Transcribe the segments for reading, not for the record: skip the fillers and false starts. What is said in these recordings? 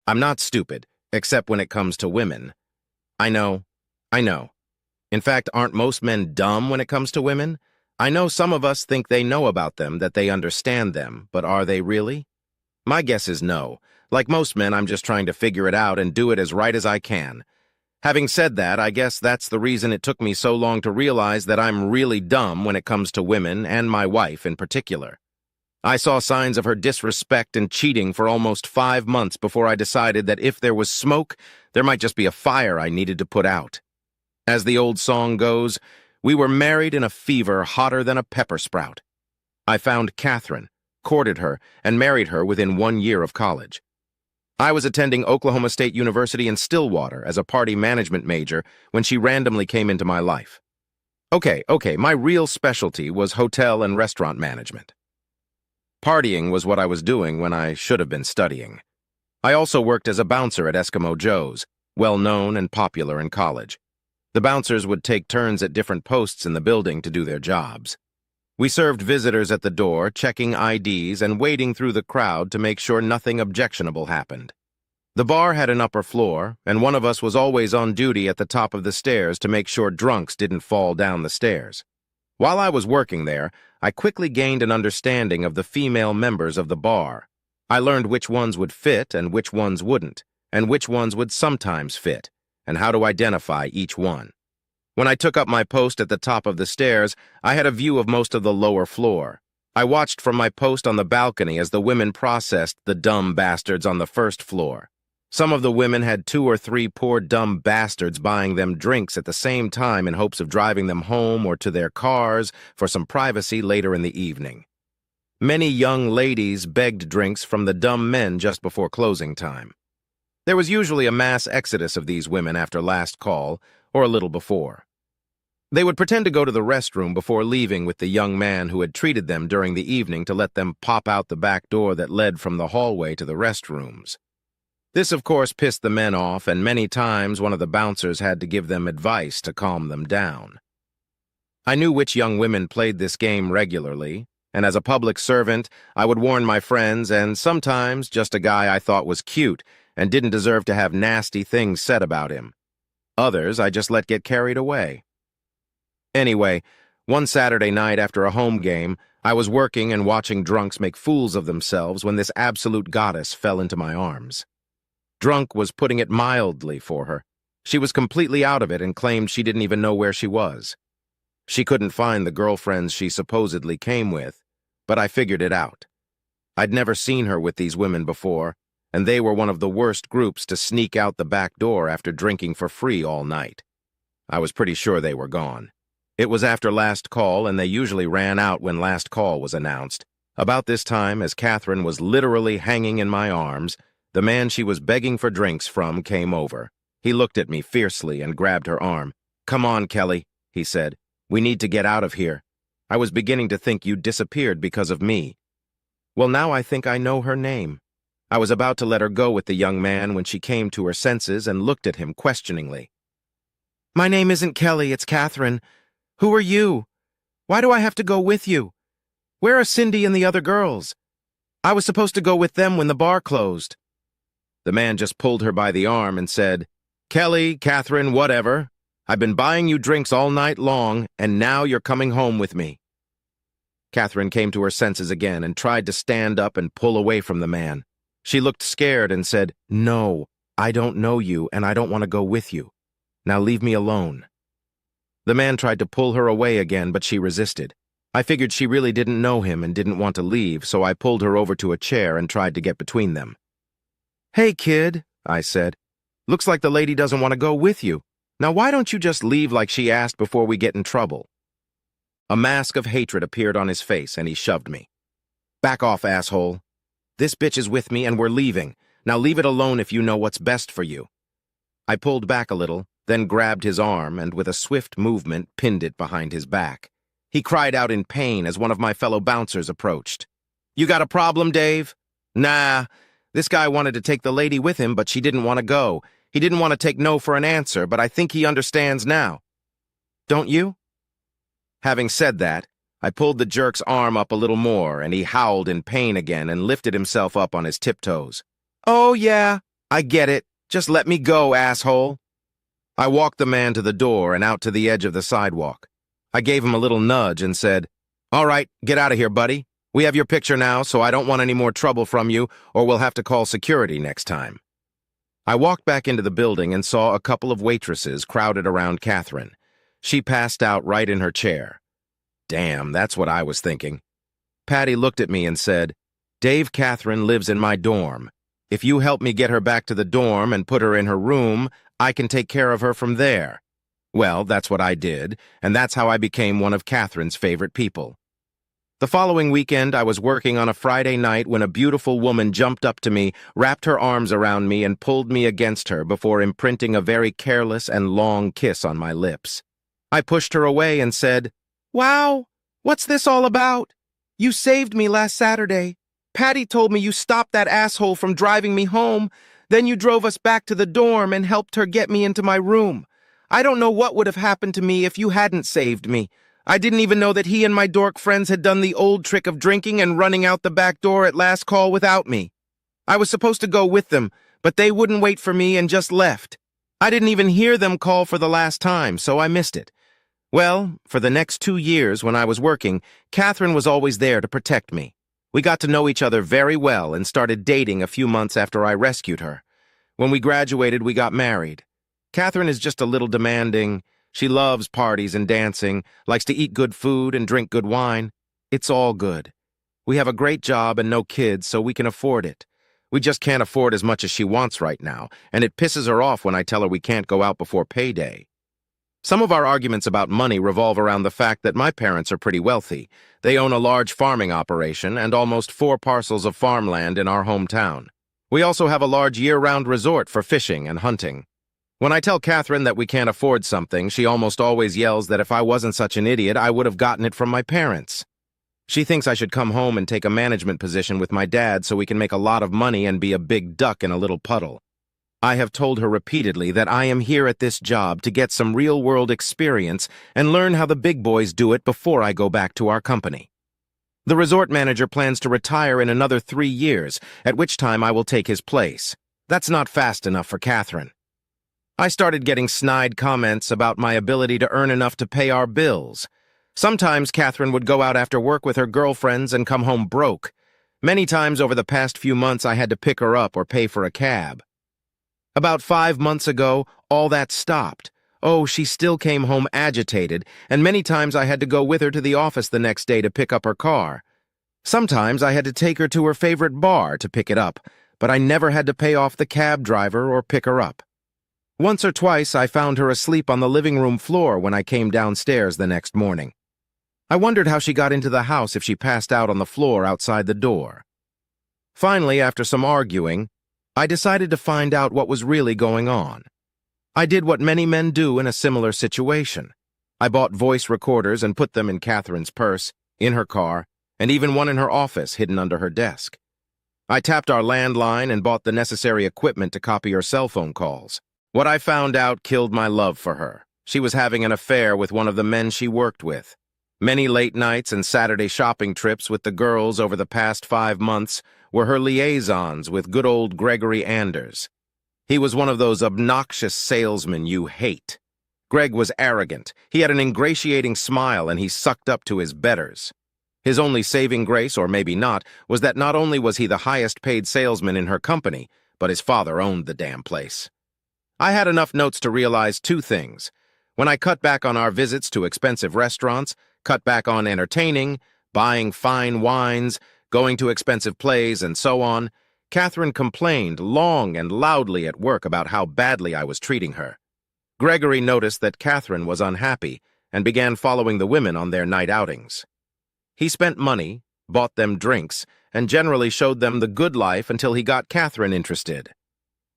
I'm not stupid, except when it comes to women. I know. I know. In fact, aren't most men dumb when it comes to women? I know some of us think they know about them, that they understand them, but are they really? My guess is no. Like most men, I'm just trying to figure it out and do it as right as I can. Having said that, I guess that's the reason it took me so long to realize that I'm really dumb when it comes to women, and my wife in particular. I saw signs of her disrespect and cheating for almost 5 months before I decided that if there was smoke, there might just be a fire I needed to put out. As the old song goes, we were married in a fever hotter than a pepper sprout. I found Catherine, courted her, and married her within 1 year of college. I was attending Oklahoma State University in Stillwater as a party management major when she randomly came into my life. Okay, my real specialty was hotel and restaurant management. Partying was what I was doing when I should have been studying. I also worked as a bouncer at Eskimo Joe's, well known and popular in college. The bouncers would take turns at different posts in the building to do their jobs. We served visitors at the door, checking IDs and wading through the crowd to make sure nothing objectionable happened. The bar had an upper floor, and one of us was always on duty at the top of the stairs to make sure drunks didn't fall down the stairs. While I was working there, I quickly gained an understanding of the female members of the bar. I learned which ones would fit and which ones wouldn't, and which ones would sometimes fit, and how to identify each one. When I took up my post at the top of the stairs, I had a view of most of the lower floor. I watched from my post on the balcony as the women processed the dumb bastards on the first floor. Some of the women had 2 or 3 poor dumb bastards buying them drinks at the same time in hopes of driving them home or to their cars for some privacy later in the evening. Many young ladies begged drinks from the dumb men just before closing time. There was usually a mass exodus of these women after last call, or a little before. They would pretend to go to the restroom before leaving with the young man who had treated them during the evening to let them pop out the back door that led from the hallway to the restrooms. This, of course, pissed the men off, and many times one of the bouncers had to give them advice to calm them down. I knew which young women played this game regularly, and as a public servant, I would warn my friends and sometimes just a guy I thought was cute and didn't deserve to have nasty things said about him. Others I just let get carried away. Anyway, one Saturday night after a home game, I was working and watching drunks make fools of themselves when this absolute goddess fell into my arms. Drunk was putting it mildly for her. She was completely out of it and claimed she didn't even know where she was. She couldn't find the girlfriends she supposedly came with, but I figured it out. I'd never seen her with these women before, and they were one of the worst groups to sneak out the back door after drinking for free all night. I was pretty sure they were gone. It was after last call, and they usually ran out when last call was announced. About this time, as Catherine was literally hanging in my arms, the man she was begging for drinks from came over. He looked at me fiercely and grabbed her arm. "Come on, Kelly," he said. "We need to get out of here. I was beginning to think you'd disappeared because of me." Well, now I think I know her name. I was about to let her go with the young man when she came to her senses and looked at him questioningly. "My name isn't Kelly, it's Catherine. Who are you? Why do I have to go with you? Where are Cindy and the other girls? I was supposed to go with them when the bar closed." The man just pulled her by the arm and said, "Kelly, Catherine, whatever. I've been buying you drinks all night long, and now you're coming home with me." Catherine came to her senses again and tried to stand up and pull away from the man. She looked scared and said, "No, I don't know you, and I don't want to go with you. Now leave me alone." The man tried to pull her away again, but she resisted. I figured she really didn't know him and didn't want to leave, so I pulled her over to a chair and tried to get between them. "Hey, kid," I said. "Looks like the lady doesn't want to go with you. Now why don't you just leave like she asked before we get in trouble?" A mask of hatred appeared on his face, and he shoved me. "Back off, asshole. This bitch is with me, and we're leaving. Now leave it alone if you know what's best for you." I pulled back a little, then grabbed his arm and with a swift movement pinned it behind his back. He cried out in pain as one of my fellow bouncers approached. "You got a problem, Dave?" "Nah. This guy wanted to take the lady with him, but she didn't want to go. He didn't want to take no for an answer, but I think he understands now. Don't you?" Having said that, I pulled the jerk's arm up a little more, and he howled in pain again and lifted himself up on his tiptoes. "Oh, yeah. I get it. Just let me go, asshole. I walked the man to the door and out to the edge of the sidewalk. I gave him a little nudge and said, "All right, get out of here, buddy. We have your picture now, so I don't want any more trouble from you, or we'll have to call security next time." I walked back into the building and saw a couple of waitresses crowded around Catherine. She passed out right in her chair. Damn, that's what I was thinking. Patty looked at me and said, "Dave, Catherine lives in my dorm. If you help me get her back to the dorm and put her in her room, I can take care of her from there." Well, that's what I did, and that's how I became one of Catherine's favorite people. The following weekend, I was working on a Friday night when a beautiful woman jumped up to me, wrapped her arms around me, and pulled me against her before imprinting a very careless and long kiss on my lips. I pushed her away and said, "Wow, what's this all about? You saved me last Saturday. Patty told me you stopped that asshole from driving me home. Then you drove us back to the dorm and helped her get me into my room. I don't know what would have happened to me if you hadn't saved me. I didn't even know that he and my dork friends had done the old trick of drinking and running out the back door at last call without me. I was supposed to go with them, but they wouldn't wait for me and just left. I didn't even hear them call for the last time, so I missed it. Well, for the next 2 years when I was working, Catherine was always there to protect me. We got to know each other very well and started dating a few months after I rescued her. When we graduated, we got married. Catherine is just a little demanding. She loves parties and dancing, likes to eat good food and drink good wine. It's all good. We have a great job and no kids, so we can afford it. We just can't afford as much as she wants right now, and it pisses her off when I tell her we can't go out before payday. Some of our arguments about money revolve around the fact that my parents are pretty wealthy. They own a large farming operation and almost 4 parcels of farmland in our hometown. We also have a large year-round resort for fishing and hunting. When I tell Catherine that we can't afford something, she almost always yells that if I wasn't such an idiot, I would have gotten it from my parents. She thinks I should come home and take a management position with my dad so we can make a lot of money and be a big duck in a little puddle. I have told her repeatedly that I am here at this job to get some real-world experience and learn how the big boys do it before I go back to our company. The resort manager plans to retire in another 3 years, at which time I will take his place. That's not fast enough for Catherine. I started getting snide comments about my ability to earn enough to pay our bills. Sometimes Catherine would go out after work with her girlfriends and come home broke. Many times over the past few months I had to pick her up or pay for a cab. About 5 months ago, all that stopped. Oh, she still came home agitated, and many times I had to go with her to the office the next day to pick up her car. Sometimes I had to take her to her favorite bar to pick it up, but I never had to pay off the cab driver or pick her up. Once or twice I found her asleep on the living room floor when I came downstairs the next morning. I wondered how she got into the house if she passed out on the floor outside the door. Finally, after some arguing, I decided to find out what was really going on. I did what many men do in a similar situation. I bought voice recorders and put them in Catherine's purse, in her car, and even one in her office hidden under her desk. I tapped our landline and bought the necessary equipment to copy her cell phone calls. What I found out killed my love for her. She was having an affair with one of the men she worked with. Many late nights and Saturday shopping trips with the girls over the past 5 months were her liaisons with good old Gregory Anders. He was one of those obnoxious salesmen you hate. Greg was arrogant. He had an ingratiating smile and he sucked up to his betters. His only saving grace, or maybe not, was that not only was he the highest paid salesman in her company, but his father owned the damn place. I had enough notes to realize 2 things. When I cut back on our visits to expensive restaurants, cut back on entertaining, buying fine wines, going to expensive plays, and so on, Catherine complained long and loudly at work about how badly I was treating her. Gregory noticed that Catherine was unhappy and began following the women on their night outings. He spent money, bought them drinks, and generally showed them the good life until he got Catherine interested.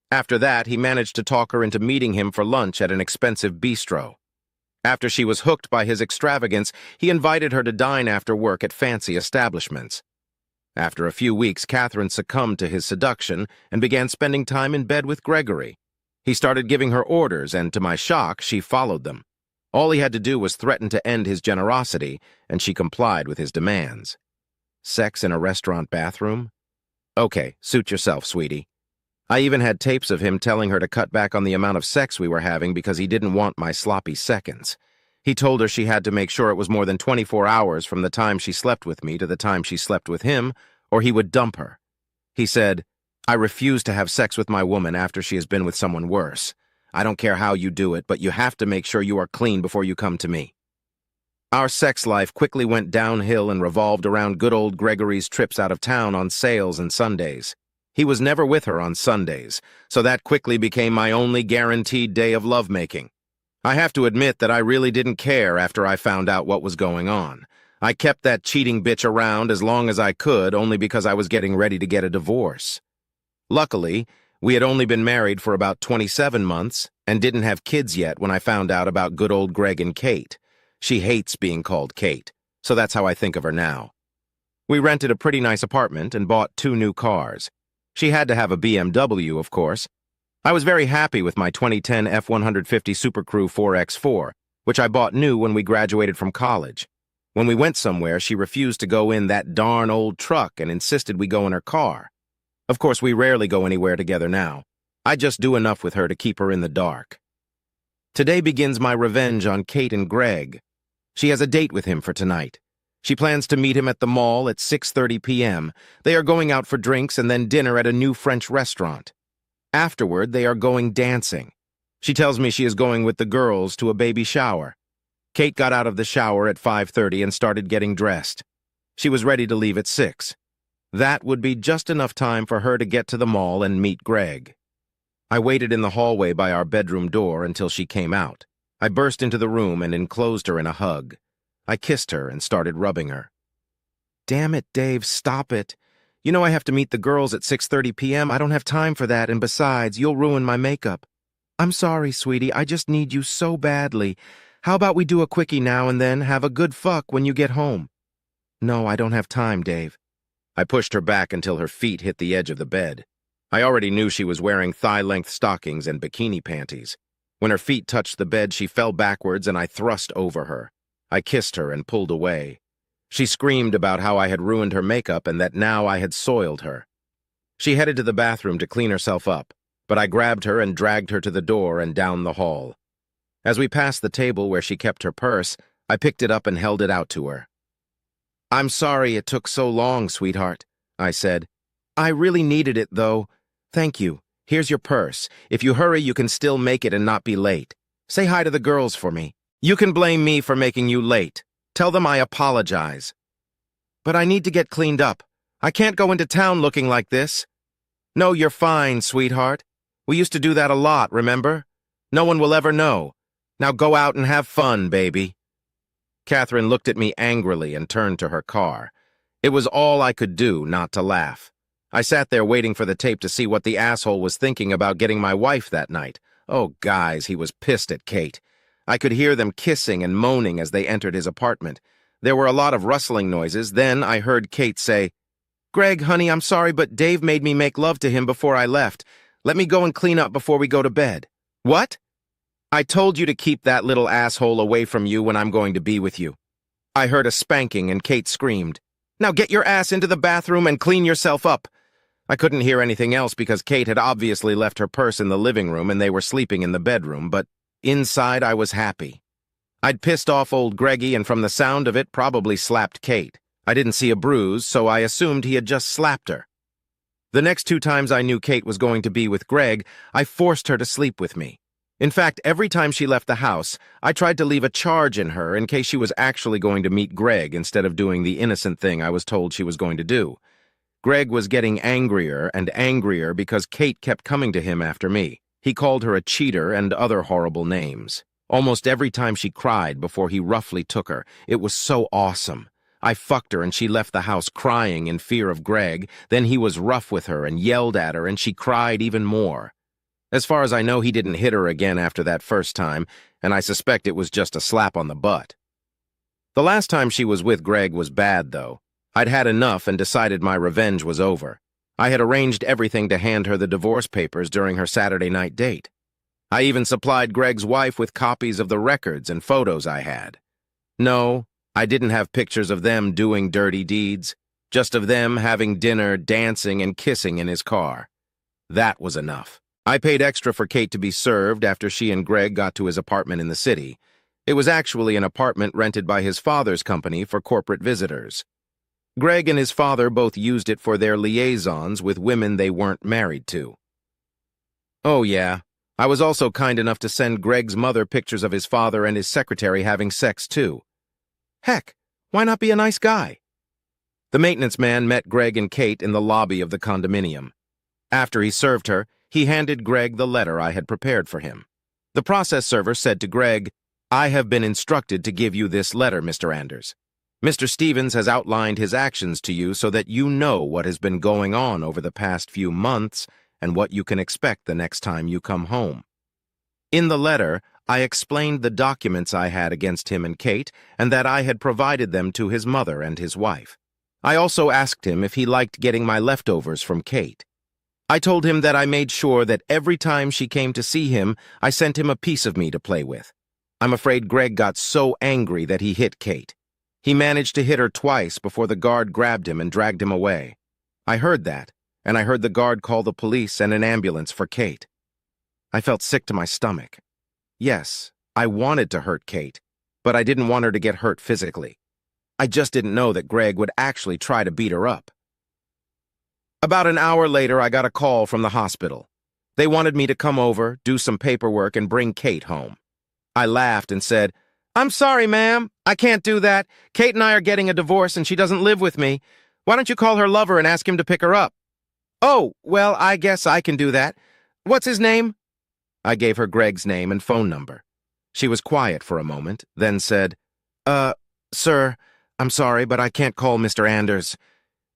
After that, he managed to talk her into meeting him for lunch at an expensive bistro. After she was hooked by his extravagance, he invited her to dine after work at fancy establishments. After a few weeks, Catherine succumbed to his seduction and began spending time in bed with Gregory. He started giving her orders, and to my shock, she followed them. All he had to do was threaten to end his generosity, and she complied with his demands. Sex in a restaurant bathroom? Okay, suit yourself, sweetie. I even had tapes of him telling her to cut back on the amount of sex we were having because he didn't want my sloppy seconds. He told her she had to make sure it was more than 24 hours from the time she slept with me to the time she slept with him, or he would dump her. He said, "I refuse to have sex with my woman after she has been with someone worse. I don't care how you do it, but you have to make sure you are clean before you come to me." Our sex life quickly went downhill and revolved around good old Gregory's trips out of town on sales and Sundays. He was never with her on Sundays, so that quickly became my only guaranteed day of lovemaking. I have to admit that I really didn't care after I found out what was going on. I kept that cheating bitch around as long as I could, only because I was getting ready to get a divorce. Luckily, we had only been married for about 27 months and didn't have kids yet when I found out about good old Greg and Kate. She hates being called Kate, so that's how I think of her now. We rented a pretty nice apartment and bought 2 new cars. She had to have a BMW, of course. I was very happy with my 2010 F-150 Super Crew 4X4, which I bought new when we graduated from college. When we went somewhere, she refused to go in that darn old truck and insisted we go in her car. Of course, we rarely go anywhere together now. I just do enough with her to keep her in the dark. Today begins my revenge on Kate and Greg. She has a date with him for tonight. She plans to meet him at the mall at 6:30 p.m. They are going out for drinks and then dinner at a new French restaurant. Afterward, they are going dancing. She tells me she is going with the girls to a baby shower. Kate got out of the shower at 5:30 and started getting dressed. She was ready to leave at 6. That would be just enough time for her to get to the mall and meet Greg. I waited in the hallway by our bedroom door until she came out. I burst into the room and enclosed her in a hug. I kissed her and started rubbing her. "Damn it, Dave, stop it. You know I have to meet the girls at 6:30 p.m. I don't have time for that, and besides, you'll ruin my makeup." "I'm sorry, sweetie. I just need you so badly. How about we do a quickie now and then have a good fuck when you get home?" "No, I don't have time, Dave." I pushed her back until her feet hit the edge of the bed. I already knew she was wearing thigh-length stockings and bikini panties. When her feet touched the bed, she fell backwards and I thrust over her. I kissed her and pulled away. She screamed about how I had ruined her makeup and that now I had soiled her. She headed to the bathroom to clean herself up, but I grabbed her and dragged her to the door and down the hall. As we passed the table where she kept her purse, I picked it up and held it out to her. "I'm sorry it took so long, sweetheart," I said. "I really needed it, though. Thank you. Here's your purse. If you hurry, you can still make it and not be late. Say hi to the girls for me. You can blame me for making you late. Tell them I apologize." "But I need to get cleaned up. I can't go into town looking like this." "No, you're fine, sweetheart. We used to do that a lot, remember? No one will ever know. Now go out and have fun, baby." Catherine looked at me angrily and turned to her car. It was all I could do not to laugh. I sat there waiting for the tape to see what the asshole was thinking about getting my wife that night. Oh, guys, he was pissed at Kate. I could hear them kissing and moaning as they entered his apartment. There were a lot of rustling noises. Then I heard Kate say, "Greg, honey, I'm sorry, but Dave made me make love to him before I left. Let me go and clean up before we go to bed." "What?" "I told you to keep that little asshole away from you when I'm going to be with you." I heard a spanking and Kate screamed, "Now get your ass into the bathroom and clean yourself up." I couldn't hear anything else because Kate had obviously left her purse in the living room and they were sleeping in the bedroom, but inside I was happy. I'd pissed off old Greggy and from the sound of it probably slapped Kate. I didn't see a bruise, so I assumed he had just slapped her. The next 2 times I knew Kate was going to be with Greg, I forced her to sleep with me. In fact, every time she left the house, I tried to leave a charge in her in case she was actually going to meet Greg instead of doing the innocent thing I was told she was going to do. Greg was getting angrier and angrier because Kate kept coming to him after me. He called her a cheater and other horrible names. Almost every time she cried before he roughly took her. It was so awesome. I fucked her and she left the house crying in fear of Greg. Then he was rough with her and yelled at her and she cried even more. As far as I know, he didn't hit her again after that first time, and I suspect it was just a slap on the butt. The last time she was with Greg was bad, though. I'd had enough and decided my revenge was over. I had arranged everything to hand her the divorce papers during her Saturday night date. I even supplied Greg's wife with copies of the records and photos I had. No, I didn't have pictures of them doing dirty deeds, just of them having dinner, dancing, and kissing in his car. That was enough. I paid extra for Kate to be served after she and Greg got to his apartment in the city. It was actually an apartment rented by his father's company for corporate visitors. Greg and his father both used it for their liaisons with women they weren't married to. Oh yeah, I was also kind enough to send Greg's mother pictures of his father and his secretary having sex too. Heck, why not be a nice guy? The maintenance man met Greg and Kate in the lobby of the condominium. After he served her, he handed Greg the letter I had prepared for him. The process server said to Greg, "I have been instructed to give you this letter, Mr. Anders. Mr. Stevens has outlined his actions to you so that you know what has been going on over the past few months and what you can expect the next time you come home." In the letter, I explained the documents I had against him and Kate and that I had provided them to his mother and his wife. I also asked him if he liked getting my leftovers from Kate. I told him that I made sure that every time she came to see him, I sent him a piece of me to play with. I'm afraid Greg got so angry that he hit Kate. He managed to hit her twice before the guard grabbed him and dragged him away. I heard that, and I heard the guard call the police and an ambulance for Kate. I felt sick to my stomach. Yes, I wanted to hurt Kate, but I didn't want her to get hurt physically. I just didn't know that Greg would actually try to beat her up. About an hour later, I got a call from the hospital. They wanted me to come over, do some paperwork, and bring Kate home. I laughed and said, "I'm sorry, ma'am. I can't do that. Kate and I are getting a divorce and she doesn't live with me. Why don't you call her lover and ask him to pick her up?" "Oh, well, I guess I can do that. What's his name?" I gave her Greg's name and phone number. She was quiet for a moment, then said, Sir, I'm sorry, but I can't call Mr. Anders.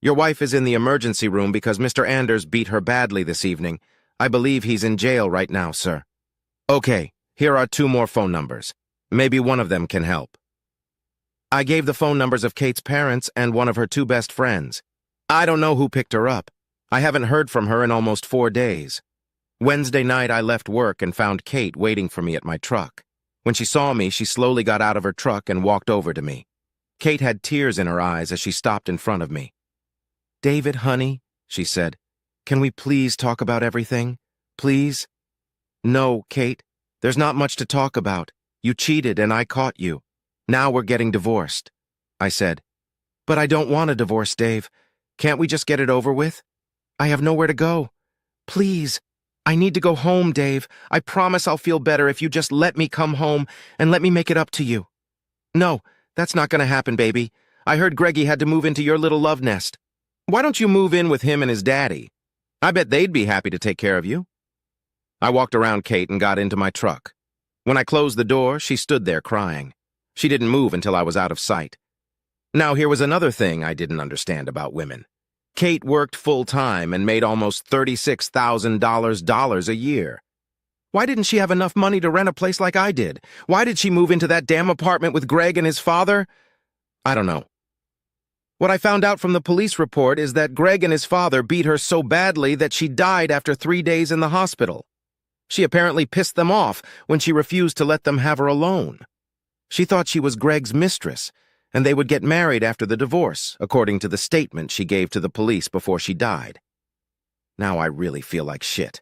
Your wife is in the emergency room because Mr. Anders beat her badly this evening. I believe he's in jail right now, sir." "Okay, here are 2 more phone numbers. Maybe one of them can help." I gave the phone numbers of Kate's parents and one of her 2 best friends. I don't know who picked her up. I haven't heard from her in almost 4 days. Wednesday night, I left work and found Kate waiting for me at my truck. When she saw me, she slowly got out of her truck and walked over to me. Kate had tears in her eyes as she stopped in front of me. "David, honey," she said, "can we please talk about everything? Please?" "No, Kate, there's not much to talk about. You cheated and I caught you. Now we're getting divorced," I said. "But I don't want a divorce, Dave. Can't we just get it over with? I have nowhere to go. Please, I need to go home, Dave. I promise I'll feel better if you just let me come home and let me make it up to you." "No, that's not going to happen, baby. I heard Greggy had to move into your little love nest. Why don't you move in with him and his daddy? I bet they'd be happy to take care of you." I walked around Kate and got into my truck. When I closed the door, she stood there crying. She didn't move until I was out of sight. Now, here was another thing I didn't understand about women. Kate worked full-time and made almost $36,000 a year. Why didn't she have enough money to rent a place like I did? Why did she move into that damn apartment with Greg and his father? I don't know. What I found out from the police report is that Greg and his father beat her so badly that she died after 3 days in the hospital. She apparently pissed them off when she refused to let them have her alone. She thought she was Greg's mistress, and they would get married after the divorce, according to the statement she gave to the police before she died. Now I really feel like shit.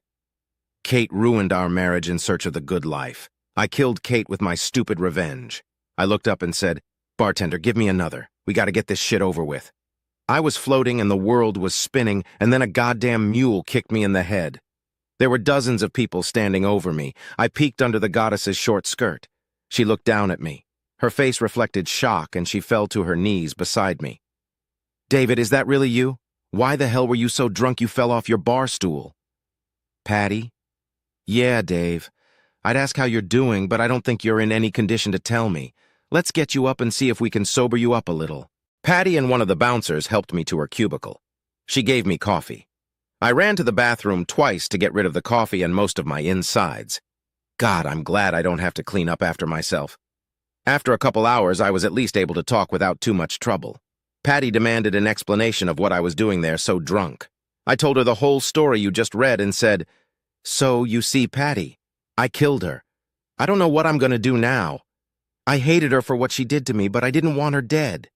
Kate ruined our marriage in search of the good life. I killed Kate with my stupid revenge. I looked up and said, "Bartender, give me another. We gotta get this shit over with." I was floating and the world was spinning, and then a goddamn mule kicked me in the head. There were dozens of people standing over me. I peeked under the goddess's short skirt. She looked down at me. Her face reflected shock, and she fell to her knees beside me. "David, is that really you? Why the hell were you so drunk you fell off your bar stool?" "Patty?" "Yeah, Dave. I'd ask how you're doing, but I don't think you're in any condition to tell me. Let's get you up and see if we can sober you up a little." Patty and one of the bouncers helped me to her cubicle. She gave me coffee. I ran to the bathroom twice to get rid of the coffee and most of my insides. God, I'm glad I don't have to clean up after myself. After a couple hours, I was at least able to talk without too much trouble. Patty demanded an explanation of what I was doing there so drunk. I told her the whole story you just read and said, "So, you see, Patty, I killed her. I don't know what I'm going to do now. I hated her for what she did to me, but I didn't want her dead."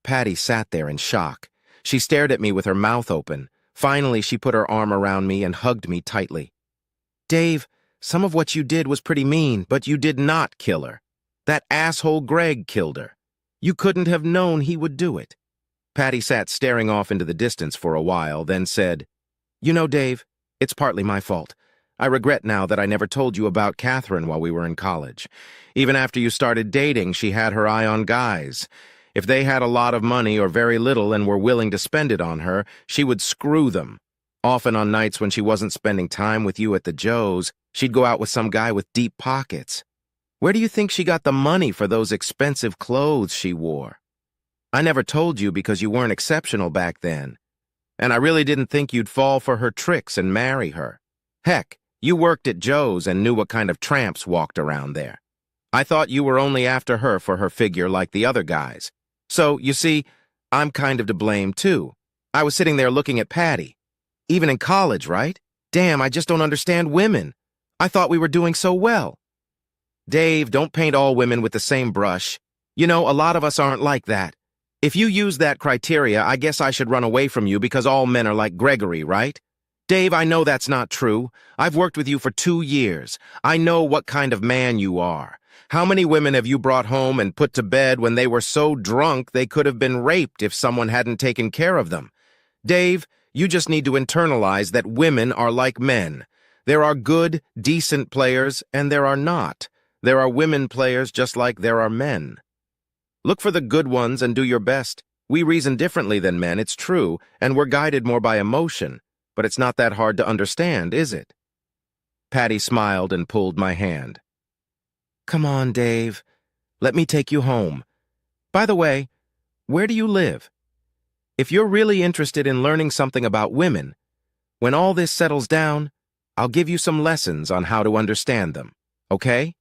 Patty sat there in shock. She stared at me with her mouth open, Finally, she put her arm around me and hugged me tightly. Dave, some of what you did was pretty mean, but you did not kill her. That asshole Greg killed her. You couldn't have known he would do it. Patty sat staring off into the distance for a while, then said, You know, Dave, it's partly my fault. I regret now that I never told you about Catherine while we were in college. Even after you started dating, she had her eye on guys. If they had a lot of money or very little and were willing to spend it on her, she would screw them. Often on nights when she wasn't spending time with you at the Joes, she'd go out with some guy with deep pockets. Where do you think she got the money for those expensive clothes she wore? I never told you because you weren't exceptional back then. And I really didn't think you'd fall for her tricks and marry her. Heck, you worked at Joe's and knew what kind of tramps walked around there. I thought you were only after her for her figure like the other guys. So, you see, I'm kind of to blame too. I was sitting there looking at Patty. Even in college, right? Damn, I just don't understand women. I thought we were doing so well. Dave, don't paint all women with the same brush. You know, a lot of us aren't like that. If you use that criteria, I guess I should run away from you because all men are like Gregory, right? Dave, I know that's not true. I've worked with you for 2 years. I know what kind of man you are. How many women have you brought home and put to bed when they were so drunk they could have been raped if someone hadn't taken care of them? Dave, you just need to internalize that women are like men. There are good, decent players, and there are not. There are women players just like there are men. Look for the good ones and do your best. We reason differently than men, it's true, and we're guided more by emotion. But it's not that hard to understand, is it? Patty smiled and pulled my hand. Come on, Dave. Let me take you home. By the way, where do you live? If you're really interested in learning something about women, when all this settles down, I'll give you some lessons on how to understand them, okay?